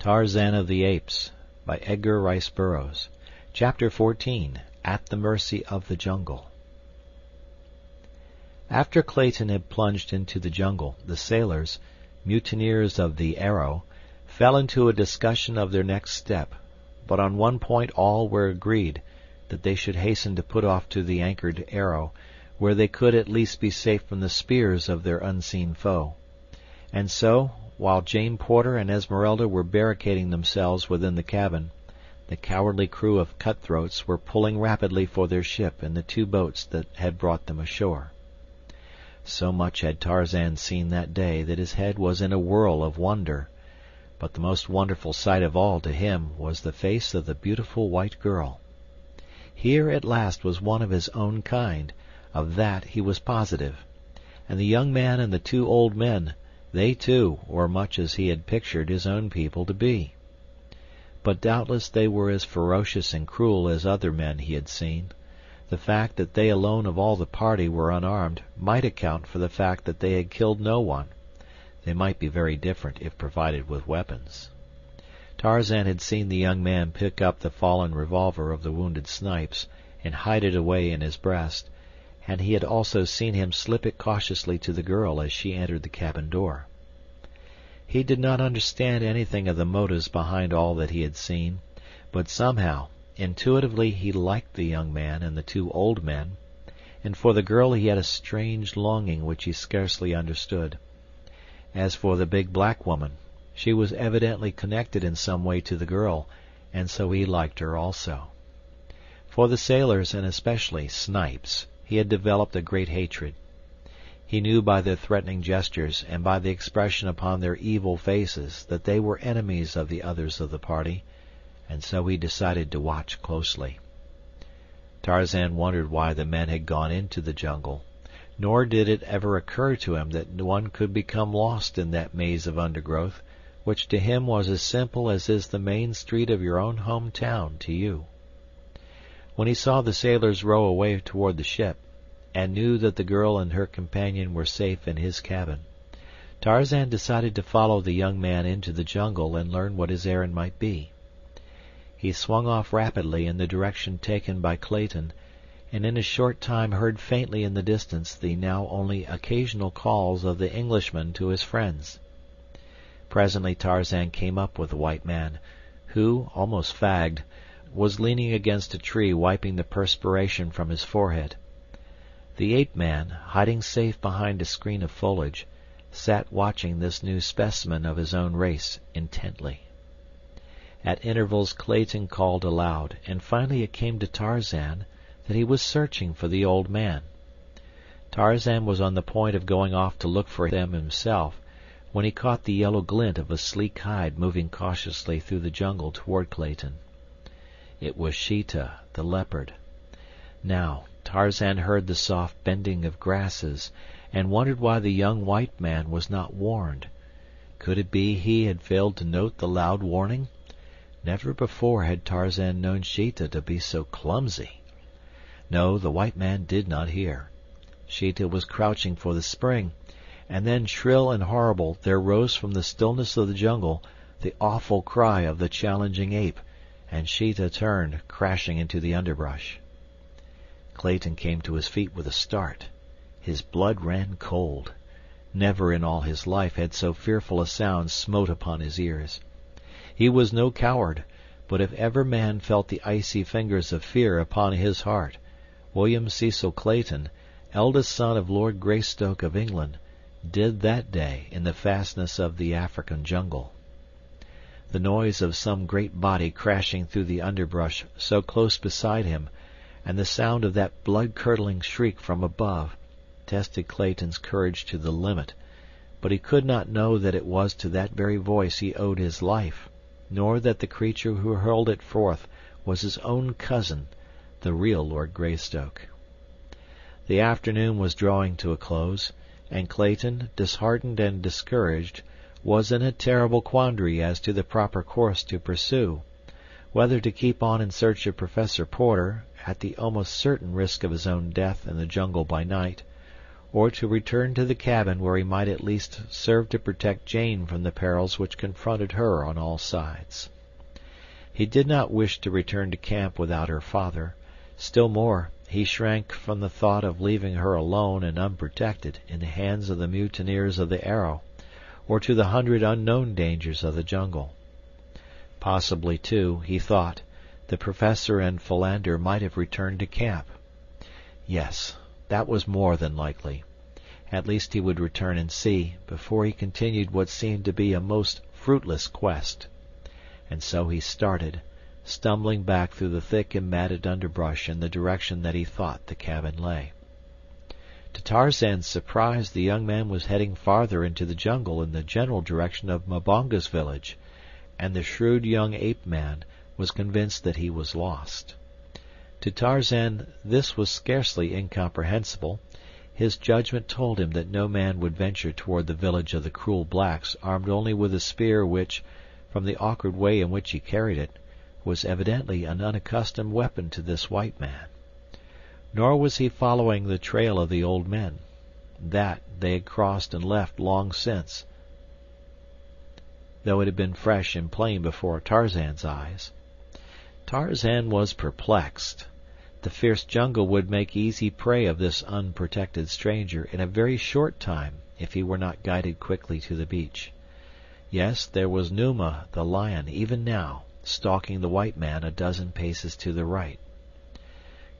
Tarzan of the Apes by Edgar Rice Burroughs. Chapter 14. At the Mercy of the Jungle. After Clayton had plunged into the jungle, the sailors, mutineers of the Arrow, fell into a discussion of their next step, but on one point all were agreed, that they should hasten to put off to the anchored Arrow, where they could at least be safe from the spears of their unseen foe. And so, while Jane Porter and Esmeralda were barricading themselves within the cabin, the cowardly crew of cutthroats were pulling rapidly for their ship in the two boats that had brought them ashore. So much had Tarzan seen that day that his head was in a whirl of wonder, but the most wonderful sight of all to him was the face of the beautiful white girl. Here at last was one of his own kind, of that he was positive, and the young man and the two old men, they, too, were much as he had pictured his own people to be. But doubtless they were as ferocious and cruel as other men he had seen. The fact that they alone of all the party were unarmed might account for the fact that they had killed no one. They might be very different if provided with weapons. Tarzan had seen the young man pick up the fallen revolver of the wounded Snipes and hide it away in his breast, and he had also seen him slip it cautiously to the girl as she entered the cabin door. He did not understand anything of the motives behind all that he had seen, but somehow, intuitively he liked the young man and the two old men, and for the girl he had a strange longing which he scarcely understood. As for the big black woman, she was evidently connected in some way to the girl, and so he liked her also. For the sailors, and especially Snipes, he had developed a great hatred. He knew by their threatening gestures and by the expression upon their evil faces that they were enemies of the others of the party, and so he decided to watch closely. Tarzan wondered why the men had gone into the jungle, nor did it ever occur to him that one could become lost in that maze of undergrowth, which to him was as simple as is the main street of your own home town to you. When he saw the sailors row away toward the ship, and knew that the girl and her companion were safe in his cabin, Tarzan decided to follow the young man into the jungle and learn what his errand might be. He swung off rapidly in the direction taken by Clayton, and in a short time heard faintly in the distance the now only occasional calls of the Englishman to his friends. Presently Tarzan came up with the white man, who, almost fagged, was leaning against a tree wiping the perspiration from his forehead. The ape-man, hiding safe behind a screen of foliage, sat watching this new specimen of his own race intently. At intervals Clayton called aloud, and finally it came to Tarzan that he was searching for the old man. Tarzan was on the point of going off to look for them himself, when he caught the yellow glint of a sleek hide moving cautiously through the jungle toward Clayton. It was Sheeta, the leopard. Now, Tarzan heard the soft bending of grasses, and wondered why the young white man was not warned. Could it be he had failed to note the loud warning? Never before had Tarzan known Sheeta to be so clumsy. No, the white man did not hear. Sheeta was crouching for the spring, and then, shrill and horrible, there rose from the stillness of the jungle the awful cry of the challenging ape, and Sheeta turned, crashing into the underbrush. Clayton came to his feet with a start. His blood ran cold. Never in all his life had so fearful a sound smote upon his ears. He was no coward, but if ever man felt the icy fingers of fear upon his heart, William Cecil Clayton, eldest son of Lord Greystoke of England, did that day in the fastness of the African jungle. The noise of some great body crashing through the underbrush so close beside him, and the sound of that blood-curdling shriek from above, tested Clayton's courage to the limit, but he could not know that it was to that very voice he owed his life, nor that the creature who hurled it forth was his own cousin, the real Lord Greystoke. The afternoon was drawing to a close, and Clayton, disheartened and discouraged, was in a terrible quandary as to the proper course to pursue, whether to keep on in search of Professor Porter, at the almost certain risk of his own death in the jungle by night, or to return to the cabin where he might at least serve to protect Jane from the perils which confronted her on all sides. He did not wish to return to camp without her father. Still more, he shrank from the thought of leaving her alone and unprotected in the hands of the mutineers of the Arrow, or to the 100 unknown dangers of the jungle. Possibly, too, he thought, the Professor and Philander might have returned to camp. Yes, that was more than likely. At least he would return and see, before he continued what seemed to be a most fruitless quest. And so he started, stumbling back through the thick and matted underbrush in the direction that he thought the cabin lay. To Tarzan's surprise, the young man was heading farther into the jungle in the general direction of Mbonga's village, and the shrewd young ape-man was convinced that he was lost. To Tarzan this was scarcely incomprehensible. His judgment told him that no man would venture toward the village of the cruel blacks armed only with a spear which, from the awkward way in which he carried it, was evidently an unaccustomed weapon to this white man. Nor was he following the trail of the old men. That they had crossed and left long since, though it had been fresh and plain before Tarzan's eyes. Tarzan was perplexed. The fierce jungle would make easy prey of this unprotected stranger in a very short time if he were not guided quickly to the beach. Yes, there was Numa, the lion, even now, stalking the white man a dozen paces to the right.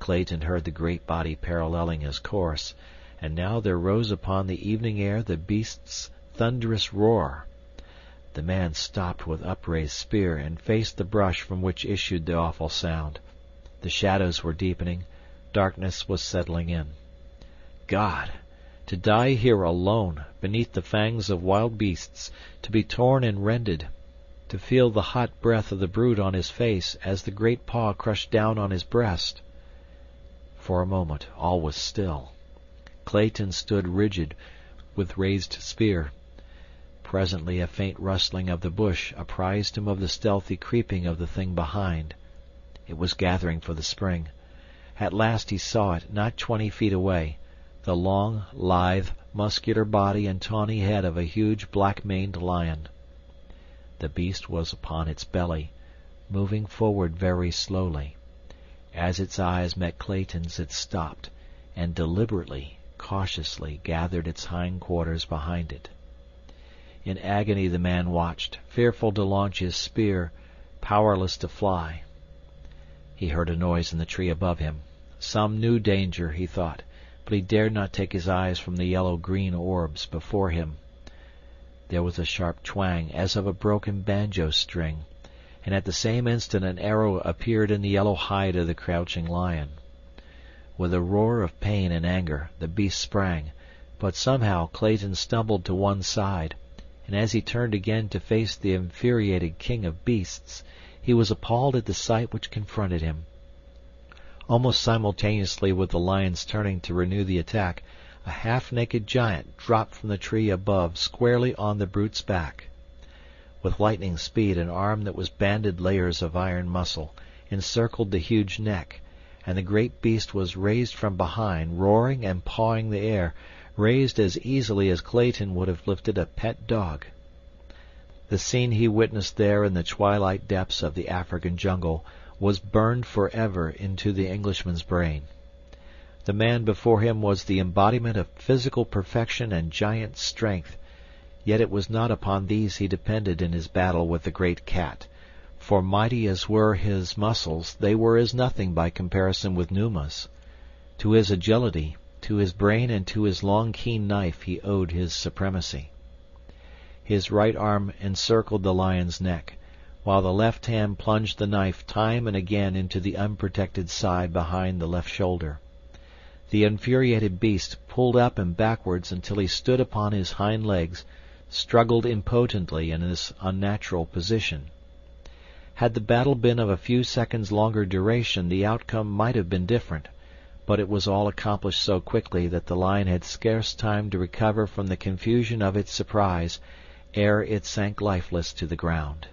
Clayton heard the great body paralleling his course, and now there rose upon the evening air the beast's thunderous roar. The man stopped with upraised spear and faced the brush from which issued the awful sound. The shadows were deepening. Darkness was settling in. God! To die here alone, beneath the fangs of wild beasts, to be torn and rended, to feel the hot breath of the brute on his face as the great paw crushed down on his breast. For a moment all was still. Clayton stood rigid, with raised spear. Presently a faint rustling of the bush apprised him of the stealthy creeping of the thing behind. It was gathering for the spring. At last he saw it, not 20 feet away, the long, lithe, muscular body and tawny head of a huge black-maned lion. The beast was upon its belly, moving forward very slowly. As its eyes met Clayton's it stopped, and deliberately, cautiously gathered its hind quarters behind it. In agony the man watched, fearful to launch his spear, powerless to fly. He heard a noise in the tree above him. Some new danger, he thought, but he dared not take his eyes from the yellow-green orbs before him. There was a sharp twang, as of a broken banjo string, and at the same instant an arrow appeared in the yellow hide of the crouching lion. With a roar of pain and anger, the beast sprang, but somehow Clayton stumbled to one side, and as he turned again to face the infuriated king of beasts, he was appalled at the sight which confronted him. Almost simultaneously with the lion's turning to renew the attack, a half-naked giant dropped from the tree above squarely on the brute's back. With lightning speed, an arm that was banded layers of iron muscle encircled the huge neck, and the great beast was raised from behind, roaring and pawing the air, raised as easily as Clayton would have lifted a pet dog. The scene he witnessed there in the twilight depths of the African jungle was burned forever into the Englishman's brain. The man before him was the embodiment of physical perfection and giant strength, yet it was not upon these he depended in his battle with the great cat, for mighty as were his muscles, they were as nothing by comparison with Numa's. To his agility, to his brain and to his long keen knife he owed his supremacy. His right arm encircled the lion's neck, while the left hand plunged the knife time and again into the unprotected side behind the left shoulder. The infuriated beast pulled up and backwards until he stood upon his hind legs, struggled impotently in this unnatural position. Had the battle been of a few seconds longer duration, the outcome might have been different, but it was all accomplished so quickly that the lion had scarce time to recover from the confusion of its surprise ere it sank lifeless to the ground.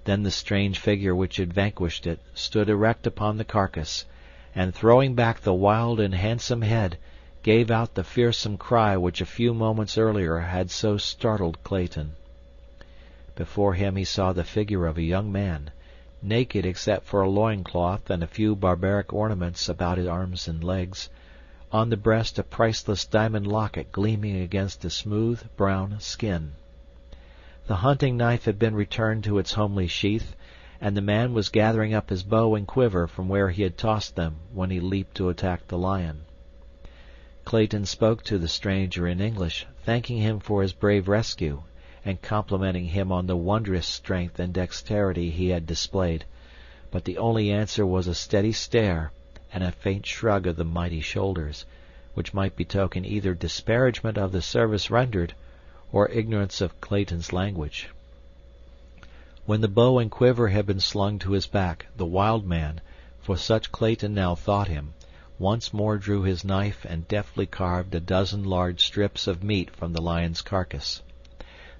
Then the strange figure which had vanquished it stood erect upon the carcass, and throwing back the wild and handsome head, gave out the fearsome cry which a few moments earlier had so startled Clayton. Before him he saw the figure of a young man, naked except for a loincloth and a few barbaric ornaments about his arms and legs, on the breast a priceless diamond locket gleaming against a smooth, brown skin. The hunting knife had been returned to its homely sheath, and the man was gathering up his bow and quiver from where he had tossed them when he leaped to attack the lion. Clayton spoke to the stranger in English, thanking him for his brave rescue, and complimenting him on the wondrous strength and dexterity he had displayed, but the only answer was a steady stare and a faint shrug of the mighty shoulders, which might betoken either disparagement of the service rendered or ignorance of Clayton's language. When the bow and quiver had been slung to his back, the wild man, for such Clayton now thought him, once more drew his knife and deftly carved a dozen large strips of meat from the lion's carcass.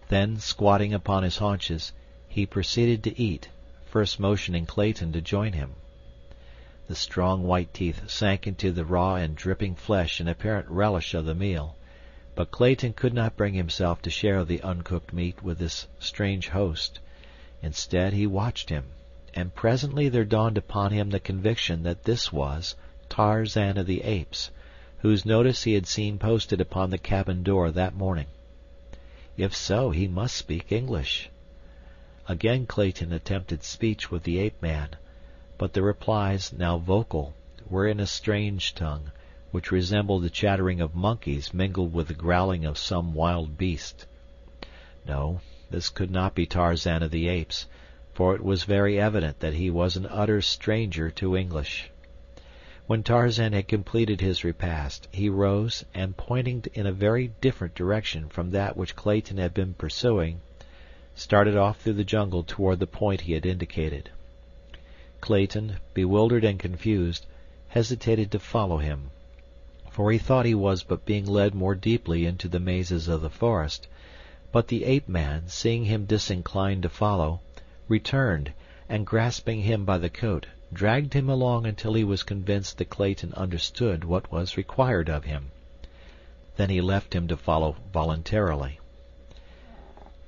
Then, squatting upon his haunches, he proceeded to eat, first motioning Clayton to join him. The strong white teeth sank into the raw and dripping flesh in apparent relish of the meal, but Clayton could not bring himself to share the uncooked meat with this strange host. Instead, he watched him, and presently there dawned upon him the conviction that this was Tarzan of the Apes, whose notice he had seen posted upon the cabin door that morning. If so, he must speak English. Again Clayton attempted speech with the ape-man, but the replies, now vocal, were in a strange tongue, which resembled the chattering of monkeys mingled with the growling of some wild beast. No, this could not be Tarzan of the Apes, for it was very evident that he was an utter stranger to English. When Tarzan had completed his repast, he rose and, pointing in a very different direction from that which Clayton had been pursuing, started off through the jungle toward the point he had indicated. Clayton, bewildered and confused, hesitated to follow him, for he thought he was but being led more deeply into the mazes of the forest, but the ape-man, seeing him disinclined to follow, returned, and grasping him by the coat, dragged him along until he was convinced that Clayton understood what was required of him. Then he left him to follow voluntarily.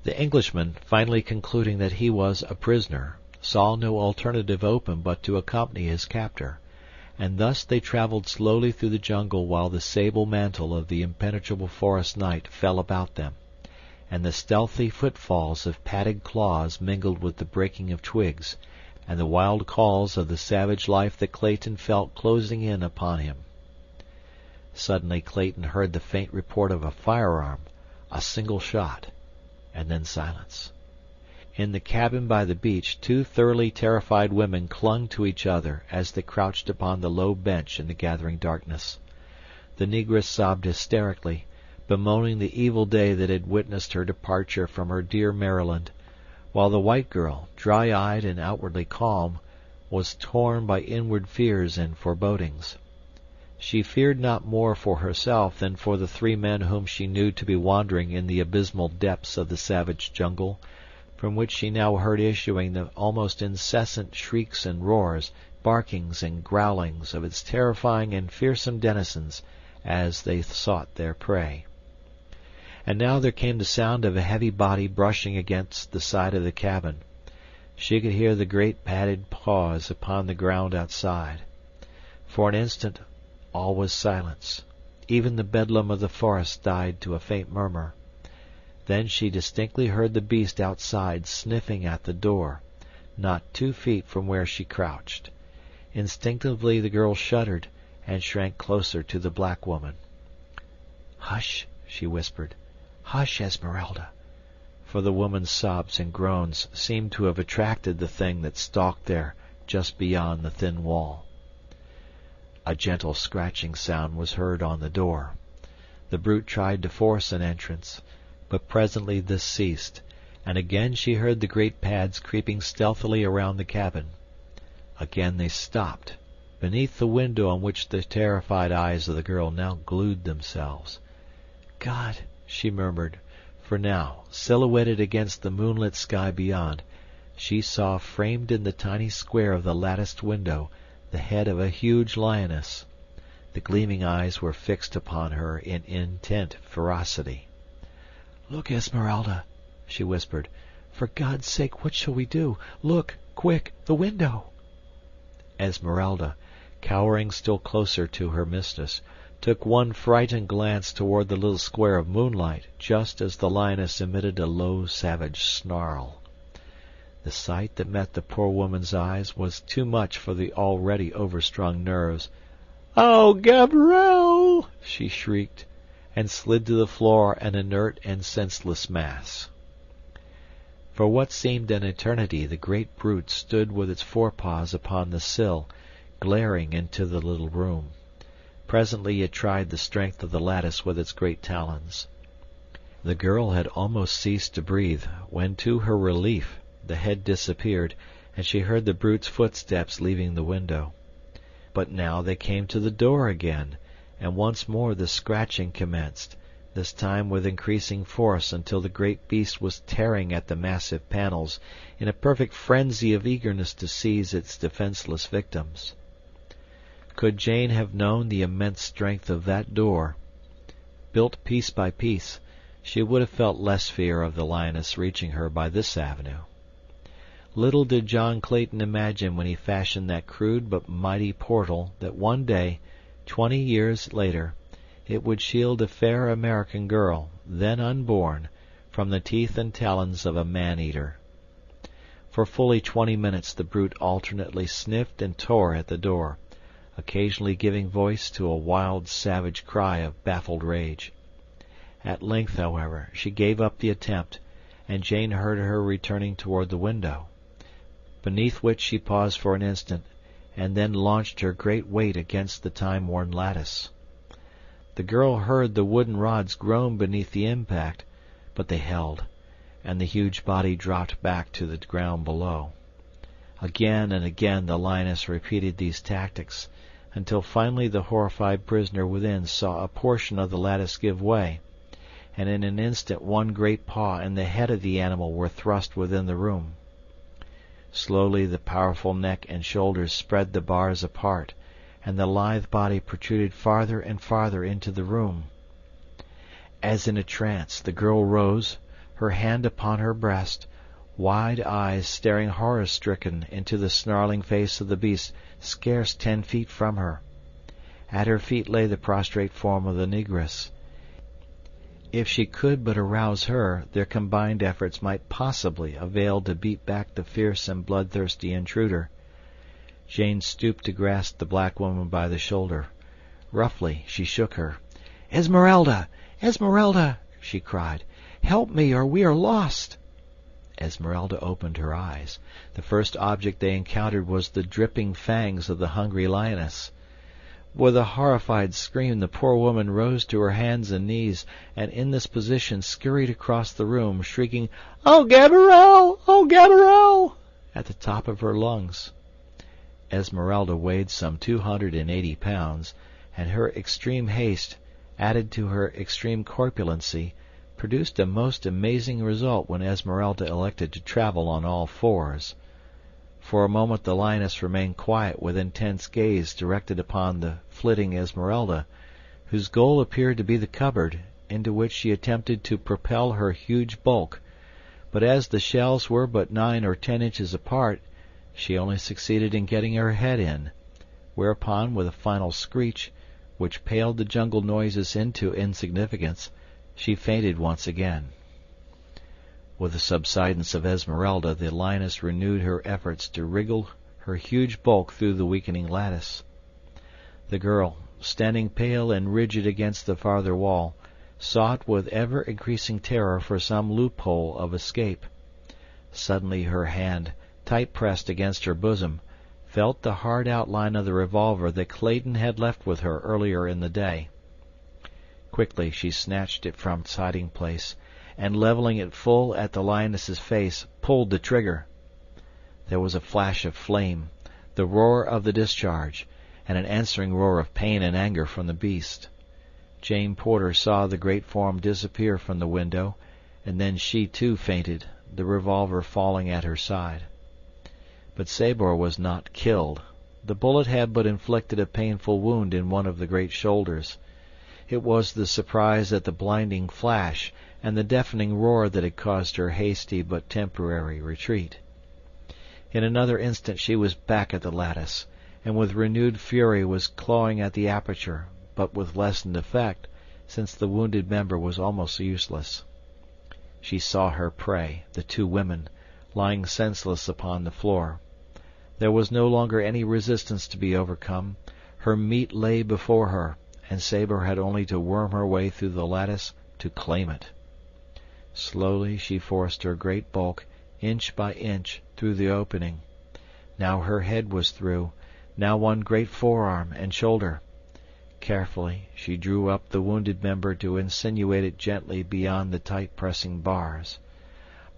The Englishman, finally concluding that he was a prisoner, saw no alternative open but to accompany his captor, and thus they traveled slowly through the jungle while the sable mantle of the impenetrable forest night fell about them, and the stealthy footfalls of padded claws mingled with the breaking of twigs, and the wild calls of the savage life that Clayton felt closing in upon him. Suddenly Clayton heard the faint report of a firearm, a single shot, and then silence. In the cabin by the beach, two thoroughly terrified women clung to each other as they crouched upon the low bench in the gathering darkness. The negress sobbed hysterically, bemoaning the evil day that had witnessed her departure from her dear Maryland, while the white girl, dry-eyed and outwardly calm, was torn by inward fears and forebodings. She feared not more for herself than for the three men whom she knew to be wandering in the abysmal depths of the savage jungle, from which she now heard issuing the almost incessant shrieks and roars, barkings and growlings of its terrifying and fearsome denizens as they sought their prey. And now there came the sound of a heavy body brushing against the side of the cabin. She could hear the great padded paws upon the ground outside. For an instant all was silence. Even the bedlam of the forest died to a faint murmur. Then she distinctly heard the beast outside sniffing at the door, not 2 feet from where she crouched. Instinctively the girl shuddered and shrank closer to the black woman. "Hush," she whispered. "Hush, Esmeralda," for the woman's sobs and groans seemed to have attracted the thing that stalked there just beyond the thin wall. A gentle scratching sound was heard on the door. The brute tried to force an entrance, but presently this ceased, and again she heard the great pads creeping stealthily around the cabin. Again they stopped, beneath the window on which the terrified eyes of the girl now glued themselves. "God!" she murmured, for now, silhouetted against the moonlit sky beyond, she saw framed in the tiny square of the latticed window the head of a huge lioness. The gleaming eyes were fixed upon her in intent ferocity. "Look, Esmeralda," she whispered. "For God's sake, what shall we do? Look, quick, the window!" Esmeralda, cowering still closer to her mistress, took one frightened glance toward the little square of moonlight just as the lioness emitted a low, savage snarl. The sight that met the poor woman's eyes was too much for the already overstrung nerves. "Oh, Gaberelle!" she shrieked, and slid to the floor an inert and senseless mass. For what seemed an eternity the great brute stood with its forepaws upon the sill, glaring into the little room. Presently it tried the strength of the lattice with its great talons. The girl had almost ceased to breathe, when to her relief the head disappeared, and she heard the brute's footsteps leaving the window. But now they came to the door again, and once more the scratching commenced, this time with increasing force until the great beast was tearing at the massive panels in a perfect frenzy of eagerness to seize its defenseless victims. Could Jane have known the immense strength of that door, built piece by piece, she would have felt less fear of the lioness reaching her by this avenue. Little did John Clayton imagine when he fashioned that crude but mighty portal that one day, 20 years later, it would shield a fair American girl, then unborn, from the teeth and talons of a man-eater. For fully 20 minutes the brute alternately sniffed and tore at the door, occasionally giving voice to a wild, savage cry of baffled rage. At length, however, she gave up the attempt, and Jane heard her returning toward the window, beneath which she paused for an instant, and then launched her great weight against the time-worn lattice. The girl heard the wooden rods groan beneath the impact, but they held, and the huge body dropped back to the ground below. Again and again the lioness repeated these tactics, until finally the horrified prisoner within saw a portion of the lattice give way, and in an instant one great paw and the head of the animal were thrust within the room. Slowly the powerful neck and shoulders spread the bars apart, and the lithe body protruded farther and farther into the room. As in a trance, the girl rose, her hand upon her breast, wide eyes staring horror-stricken into the snarling face of the beast scarce 10 feet from her. At her feet lay the prostrate form of the negress. If she could but arouse her, their combined efforts might possibly avail to beat back the fierce and bloodthirsty intruder. Jane stooped to grasp the black woman by the shoulder. Roughly she shook her. "Esmeralda! Esmeralda!" she cried. "Help me, or we are lost!" Esmeralda opened her eyes. The first object they encountered was the dripping fangs of the hungry lioness. With a horrified scream the poor woman rose to her hands and knees, and in this position scurried across the room, shrieking, "Oh, Gaberelle! Oh, Gaberelle!" at the top of her lungs. Esmeralda weighed some 280 pounds, and her extreme haste, added to her extreme corpulency, produced a most amazing result when Esmeralda elected to travel on all fours. For a moment the lioness remained quiet with intense gaze directed upon the flitting Esmeralda, whose goal appeared to be the cupboard, into which she attempted to propel her huge bulk, but as the shelves were but 9 or 10 inches apart, she only succeeded in getting her head in, whereupon, with a final screech, which paled the jungle noises into insignificance, she fainted once again. With the subsidence of Esmeralda, the lioness renewed her efforts to wriggle her huge bulk through the weakening lattice. The girl, standing pale and rigid against the farther wall, sought with ever-increasing terror for some loophole of escape. Suddenly her hand, tight pressed against her bosom, felt the hard outline of the revolver that Clayton had left with her earlier in the day. Quickly she snatched it from its hiding place, and leveling it full at the lioness's face, pulled the trigger. There was a flash of flame, the roar of the discharge, and an answering roar of pain and anger from the beast. Jane Porter saw the great form disappear from the window, and then she too fainted, the revolver falling at her side. But Sabor was not killed, The bullet had but inflicted a painful wound in one of the great shoulders. It was the surprise at the blinding flash and the deafening roar that had caused her hasty but temporary retreat. In another instant she was back at the lattice, and with renewed fury was clawing at the aperture, but with lessened effect, since the wounded member was almost useless. She saw her prey, the two women, lying senseless upon the floor. There was no longer any resistance to be overcome. Her meat lay before her, and Saber had only to worm her way through the lattice to claim it. Slowly she forced her great bulk, inch by inch, through the opening. Now her head was through, now one great forearm and shoulder. Carefully she drew up the wounded member to insinuate it gently beyond the tight-pressing bars.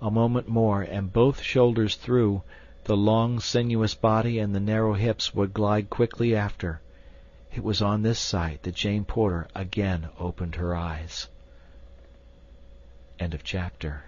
A moment more, and both shoulders through, the long, sinuous body and the narrow hips would glide quickly after. It was on this sight that Jane Porter again opened her eyes. End of chapter.